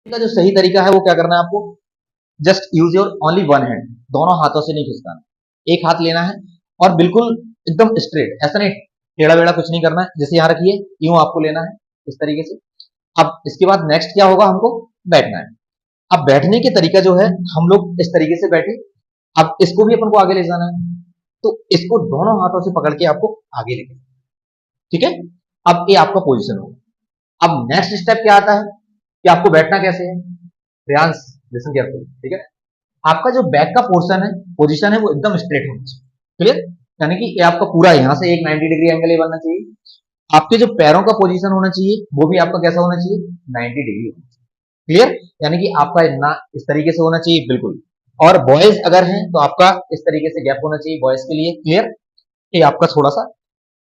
का जो सही तरीका है वो क्या करना है आपको, just use your only one hand, दोनों हाथों से नहीं खिसकाना, एक हाथ लेना है और बिल्कुल एकदम स्ट्रेट, ऐसा नहीं टेढ़ा बेड़ा कुछ नहीं करना है, जैसे यहाँ रखिए यूं आपको लेना है इस तरीके से। अब इसके बाद नेक्स्ट क्या होगा, हमको बैठना है। अब बैठने के तरीका जो है, हम लोग इस तरीके से बैठे, अब इसको भी अपन को आगे ले जाना है, तो इसको दोनों हाथों से पकड़ के आपको आगे लेके, ठीक है। अब ये आपका पोजीशन होगा। अब नेक्स्ट स्टेप क्या आता है कि आपको बैठना कैसे है, ध्यान लिसन केयरफुली, ठीक है। आपका जो बैक का पोर्शन है, पोजीशन है, वो एकदम स्ट्रेट होना चाहिए, क्लियर। यानी कि ये आपका पूरा यहाँ से एक 90 डिग्री एंगल ये बनना चाहिए। आपके जो पैरों का पोजीशन होना चाहिए वो भी आपका कैसा होना चाहिए, 90 डिग्री, क्लियर। यानी कि आपका ना इस तरीके से होना चाहिए बिल्कुल। और बॉयज अगर हैं तो आपका इस तरीके से गैप होना चाहिए बॉयज के लिए, क्लियर। ये आपका थोड़ा सा,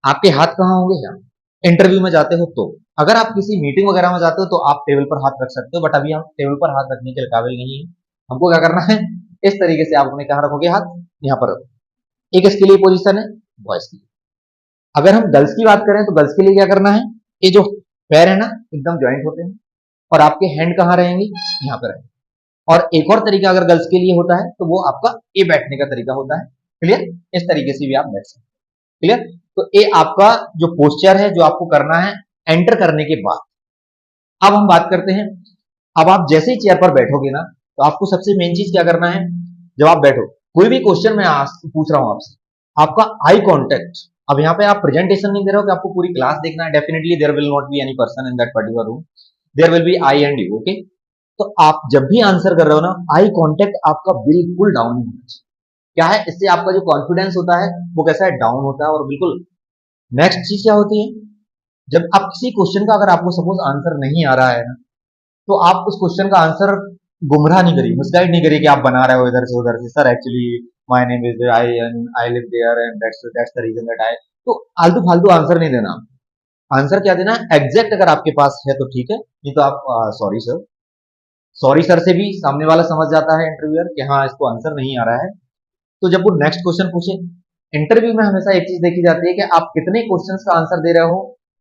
आपके हाथ कहाँ होंगे, यहाँ। इंटरव्यू में जाते हो तो, अगर आप किसी मीटिंग वगैरह में जाते हो तो आप टेबल पर हाथ रख सकते हो, बट अभी हम टेबल पर हाथ रखने के काबिल नहीं है। हमको क्या करना है, इस तरीके से आप अपने कहाँ रखोगे हाथ, यहाँ पर रखो। एक इसके लिए पोजीशन है बॉयज की। अगर हम गर्ल्स की बात करें तो गर्ल्स के लिए क्या करना है, ये जो पैर है ना एकदम ज्वाइंट होते हैं, और आपके हैंड कहाँ रहेंगे, यहाँ पर रहेंगे। और एक और तरीका अगर गर्ल्स के लिए होता है तो वो आपका ए बैठने का तरीका होता है, क्लियर। इस तरीके से भी आप बैठ सकते हैं, क्लियर। तो ये आपका जो पोस्चर है जो आपको करना है एंटर करने के बाद। अब हम बात करते हैं, अब आप जैसे ही चेयर पर बैठोगे ना, तो आपको सबसे मेन चीज क्या करना है, जब आप बैठो, कोई भी क्वेश्चन मैं पूछ रहा हूं आपसे, आपका आई कांटेक्ट। अब यहाँ पे आप प्रेजेंटेशन नहीं दे रहे हो कि आपको पूरी क्लास देखना है, definitely there will not be any person in that particular room, there will be I and you, okay. तो आप जब भी आंसर कर रहे हो ना, आई कांटेक्ट आपका बिल्कुल डाउन नहीं होना चाहिए। क्या है, इससे आपका जो कॉन्फिडेंस होता है वो कैसा है, डाउन होता है। और बिल्कुल नेक्स्ट चीज क्या होती है, जब आप किसी क्वेश्चन का अगर आपको सपोज आंसर नहीं आ रहा है ना, तो आप उस क्वेश्चन का आंसर गुमराह नहीं करिए, मिसगाइड नहीं करिए कि आप बना रहे हो इधर से उधर से, sir actually my name is I and I live there and that's the reason that I. तो आलतू फालतू आंसर नहीं देना। आंसर क्या देना है, एग्जैक्ट अगर आपके पास है तो ठीक है, नहीं तो आप सॉरी सर, सॉरी सर से भी सामने वाला समझ जाता है इंटरव्यूअर कि हाँ इसको आंसर नहीं आ रहा है। तो जब वो नेक्स्ट क्वेश्चन पूछे, इंटरव्यू में हमेशा एक चीज देखी जाती है कि आप कितने क्वेश्चंस का आंसर दे रहे हो